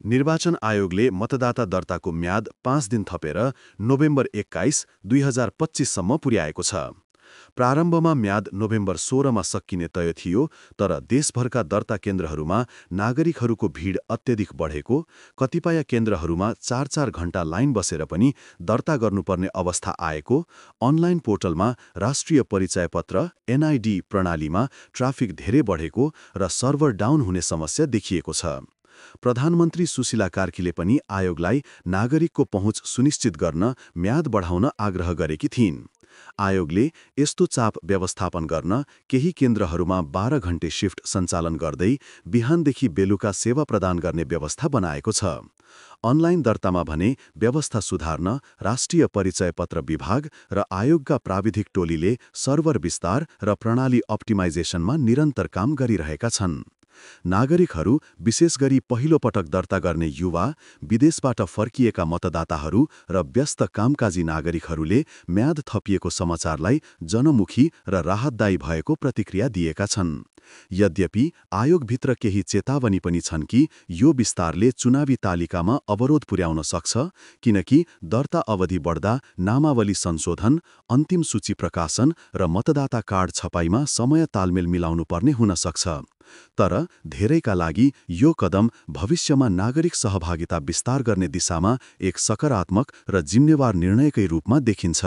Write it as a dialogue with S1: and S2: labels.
S1: निर्वाचन आयोगले मतदाता दर्ताको म्याद 5 दिन थपेर नोभेम्बर 21, 2025 सम्म पुर्याएको छ। प्रारम्भमा म्याद नोभेम्बर 16 मा सकिने तय थियो, तर देशभरका दर्ता केन्द्रहरूमा नागरिकहरूको भीड अत्यधिक बढेको, कतिपय केन्द्रहरूमा 4-4 घण्टा लाइन बसेर पनि दर्ता गर्नुपर्ने अवस्था आएको, अनलाइन पोर्टलमा राष्ट्रिय परिचय पत्र एनआईडी प्रणालीमा ट्राफिक धेरै बढेको र सर्भर डाउन हुने समस्या देखिएको छ। प्रधानमन्त्री सुशीला कार्कीले पनि आयोगलाई नागरिकको पहुँच सुनिश्चित गर्न म्याद बढाउन आग्रह गरेकी थिइन्। आयोगले यस्तो चाप व्यवस्थापन गर्न केही केन्द्रहरूमा 12 घण्टे शिफ्ट सञ्चालन गर्दै बिहानदेखि बेलुका सेवा प्रदान गर्ने व्यवस्था बनाएको छ। अनलाइन दर्तामा भने व्यवस्था सुधार्न राष्ट्रिय परिचय पत्र विभाग र आयोगका प्राविधिक टोलीले सर्भर विस्तार र प्रणाली अप्टिमाइजेसनमा निरन्तर काम गरिरहेका छन्। नागरिकहरू, विशेष गरी पहिलो पटक दर्ता गर्ने युवा, विदेशबाट फर्किएका मतदाताहरू र व्यस्त कामकाजी नागरिकहरूले म्याद थपिएको समाचारलाई जनमुखी र राहतदायी भएको प्रतिक्रिया दिएका छन्। यद्यपि आयोगभित्र केही चेतावनी पनि छन् कि यो विस्तारले चुनावी तालिकामा अवरोध पुर्याउन सक्छ, किनकि दर्ता अवधि बढ्दा नामावली संशोधन, अन्तिम सूची प्रकाशन र मतदाता कार्ड छपाईमा समय तालमेल मिलाउनु पर्ने हुन सक्छ। तर धेरैका लागि यो कदम भविष्यमा नागरिक सहभागिता विस्तार गर्ने दिशामा एक सकारात्मक र जिम्मेवार निर्णयकै रूपमा देखिन्छ।